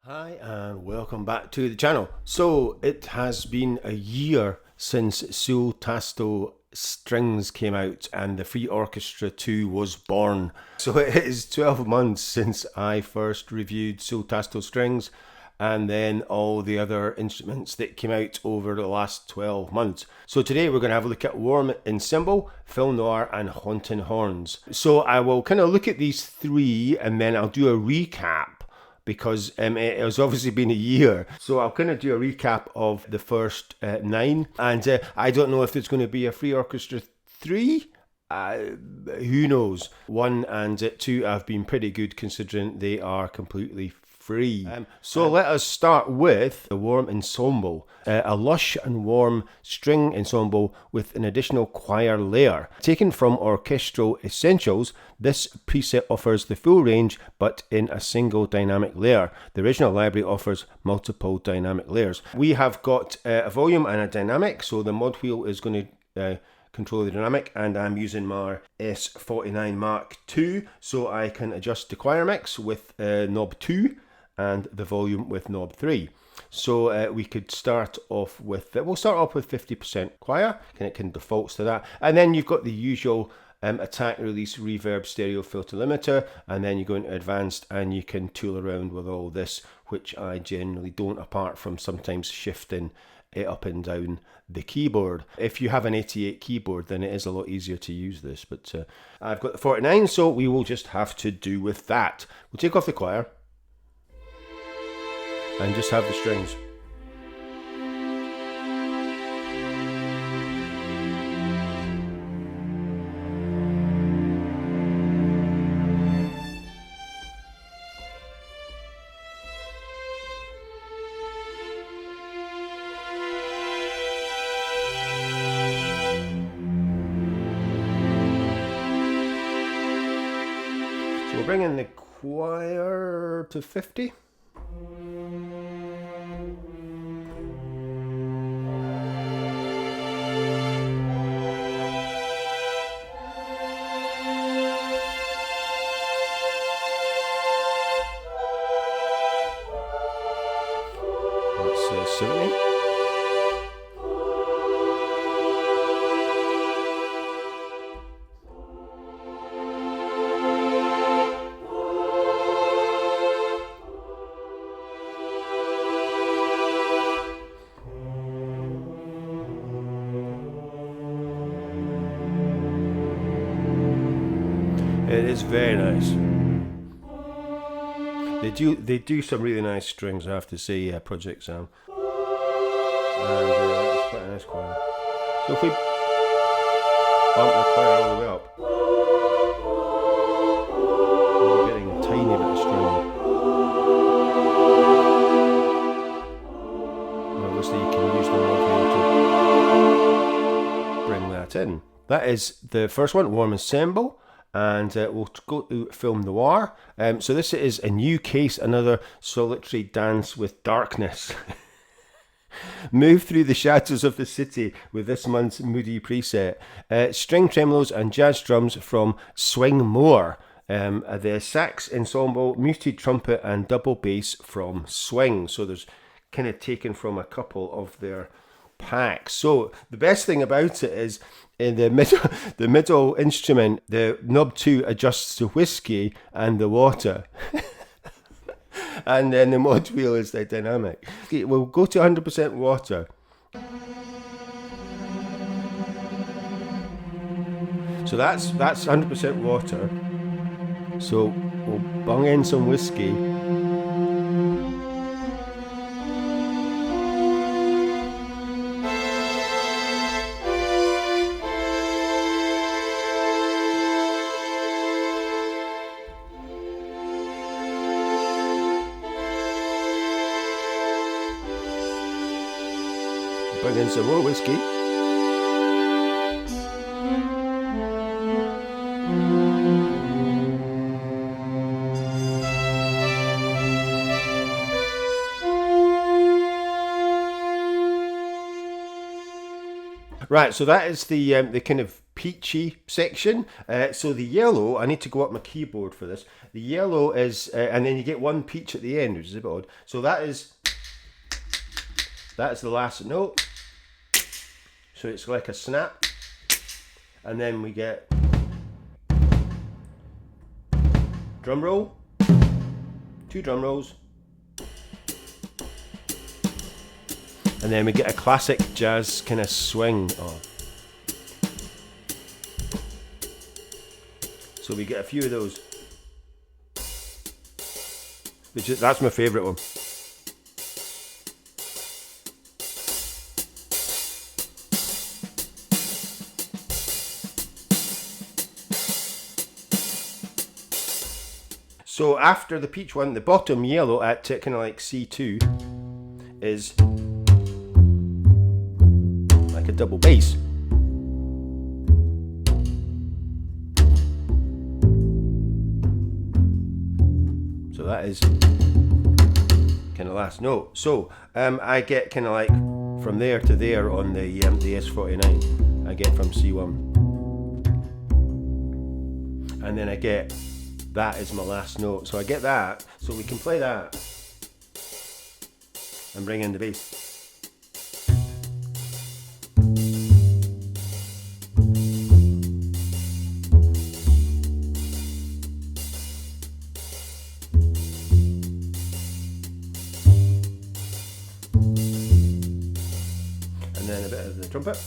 Hi and welcome back to the channel. So it has been a year since Sul Tasto Strings came out and the Free Orchestra 2 was born. So it is 12 months since I first reviewed Sul Tasto Strings and then all the other instruments that came out over the last 12 months. So today we're going to have a look at Warm Ensemble, Noir and Haunting Horns. So I will kind of look at these three and then I'll do a recap, because it has obviously been a year. So I'll kind of do a recap of the first 9. And I don't know if there's going to be a Free Orchestra 3. Who knows? 1 and 2 have been pretty good considering they are completely free. So let us start with the Warm Ensemble, a lush and warm string ensemble with an additional choir layer. Taken from Orchestral Essentials, this preset offers the full range but in a single dynamic layer. The original library offers multiple dynamic layers. We have got a volume and a dynamic, so the mod wheel is going to control the dynamic, and I'm using my S49 Mark II, so I can adjust the choir mix with knob 2 and the volume with knob 3. So we could start off with, we'll start off with 50% choir, and it can defaults to that. And then you've got the usual attack, release, reverb, stereo, filter limiter, and then you go into advanced and you can tool around with all this, which I generally don't, apart from sometimes shifting it up and down the keyboard. If you have an 88 keyboard, then it is a lot easier to use this, but I've got the 49, so we will just have to do with that. We'll take off the choir and just have the strings. So we're bringing the choir to 50. That's 70. It is very nice. They do some really nice strings, I have to say, ProjectSam. And it's quite a nice choir. So if we bump the choir all the way up, we're getting a tiny bit of string. And obviously you can use the mod wheel to bring that in. That is the first one, Warm Ensemble. And we'll go to Film Noir. So this is a new case, another solitary dance with darkness. Move through the shadows of the city with this month's moody preset. String tremolos and jazz drums from Swing More. The sax ensemble, muted trumpet and double bass from Swing. So there's kind of taken from a couple of their packs. So the best thing about it is in the middle instrument, the knob 2 adjusts to whiskey and the water. And then the mod wheel is the dynamic. Okay, we'll go to 100% water. So that's 100% water. So we'll bung in some whiskey. Bring in some more whiskey. Right, so that is the kind of peachy section. So the yellow, I need to go up my keyboard for this. The yellow is, and then you get one peach at the end, which is a bit odd. So that is the last note. So it's like a snap. And then we get drum roll, 2 drum rolls, and then we get a classic jazz kind of swing. Oh. So we get a few of those, that's my favourite one. So after the peach one, the bottom yellow at kind of like C2 is like a double bass. So that is kind of last note. So I get kind of like from there to there on the S49. I get from C1, and then I get. That is my last note. So I get that. So we can play that and bring in the bass. And then a bit of the trumpet.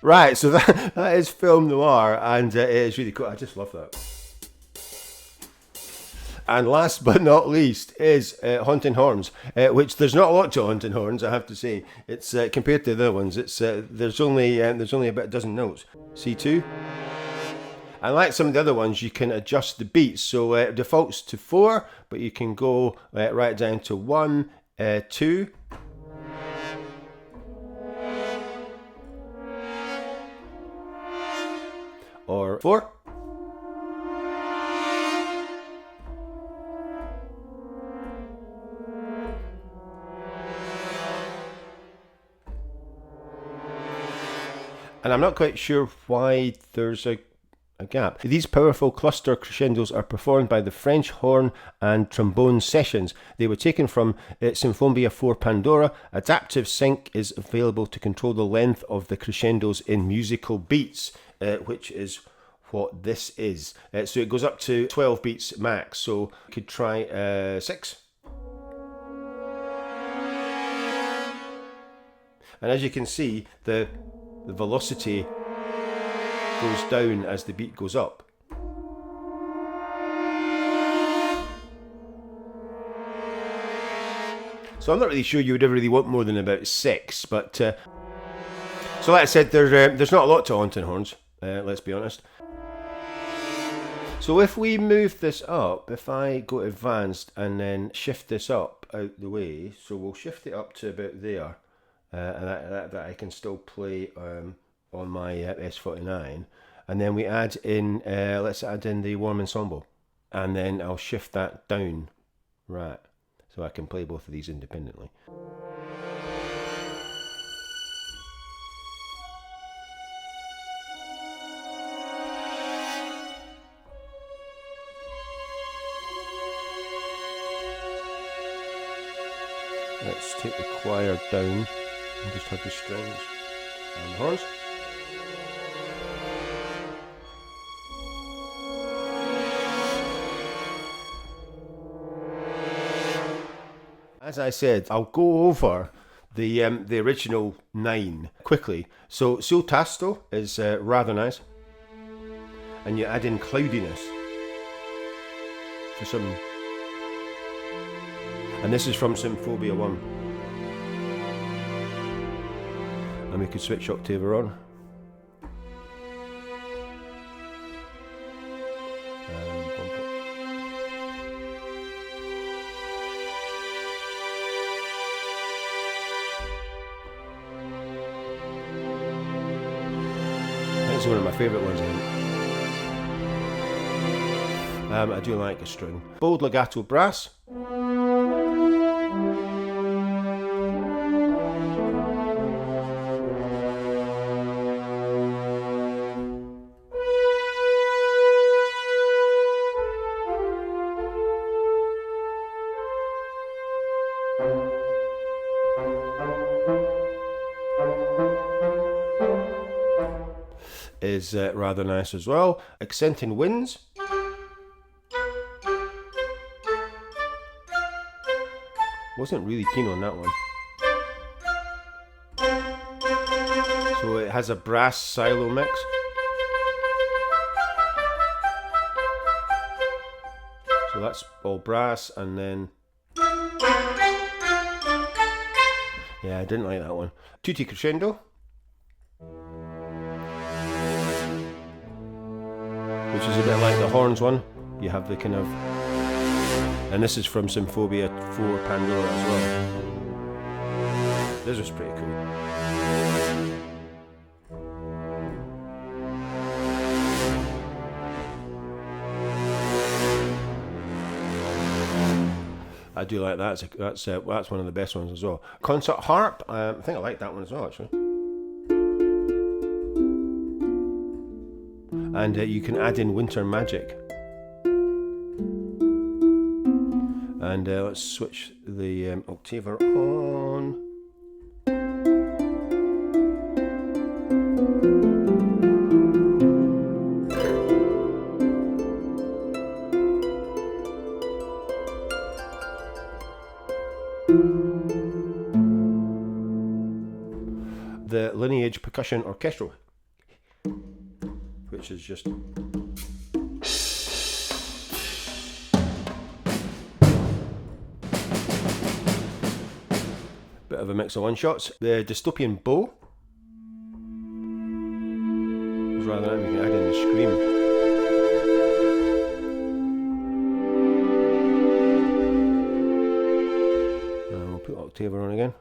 Right, so that is Film Noir, and it is really cool. I just love that. And last but not least is Haunting Horns, which there's not a lot to Haunting Horns, I have to say. It's compared to the other ones, it's there's only about a dozen notes. C2. And like some of the other ones, you can adjust the beats. So it defaults to 4, but you can go right down to 1, 2. Or 4. And I'm not quite sure why there's a gap. These powerful cluster crescendos are performed by the French horn and trombone sessions. They were taken from Symphonia 4 Pandora. Adaptive sync is available to control the length of the crescendos in musical beats, which is what this is. So it goes up to 12 beats max. So you could try 6. And as you can see, the velocity goes down as the beat goes up. So I'm not really sure you would ever really want more than about 6, but so like I said, there's not a lot to Haunting Horns, let's be honest. So if we move this up, if I go to advanced and then shift this up out the way, so we'll shift it up to about there, and that I can still play on my S49, and then we add in, let's add in the Warm Ensemble, and then I'll shift that down, right, so I can play both of these independently. Let's take the choir down and just have the strings and the horns. As I said, I'll go over the original 9 quickly. So Sul Tasto is rather nice, and you add in cloudiness for some, and this is from Symphonia 1. And we could switch octave on. This is one of my favourite ones, I think. I do like a string. Bold legato brass. Is rather nice as well. Accenting winds. Wasn't really keen on that one. So it has a brass silo mix. So that's all brass, and then yeah, I didn't like that one. Tutti crescendo. Which is a bit like the horns one. You have the kind of, and this is from Symphonia 4 Pandora as well. This was pretty cool. I do like that. That's one of the best ones as well. Concert harp. I think I like that one as well, actually. And you can add in Winter Magic. And let's switch the octaver on. The Lineage Percussion Orchestra, which is just bit of a mix of one-shots. The Dystopian Bow is rather nice. We can add in the scream. And we'll put octaver on again.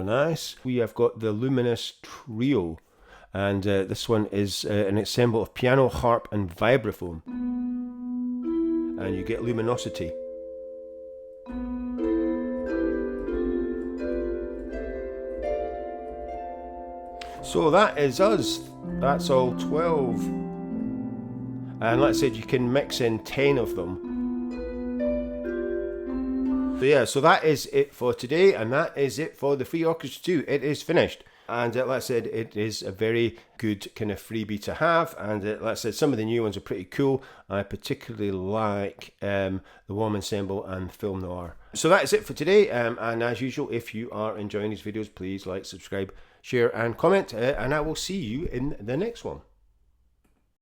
Nice. We have got the Luminous Trio, and this one is an ensemble of piano, harp and vibraphone, and you get luminosity. So that is us. That's all 12, and like I said, you can mix in 10 of them. So yeah, so that is it for today, and that is it for the Free Orchestra 2. It is finished, and like I said, it is a very good kind of freebie to have, and like I said, some of the new ones are pretty cool. I particularly like the Warm Ensemble and Film Noir. So that is it for today, and as usual, if you are enjoying these videos, please like, subscribe, share and comment, and I will see you in the next one.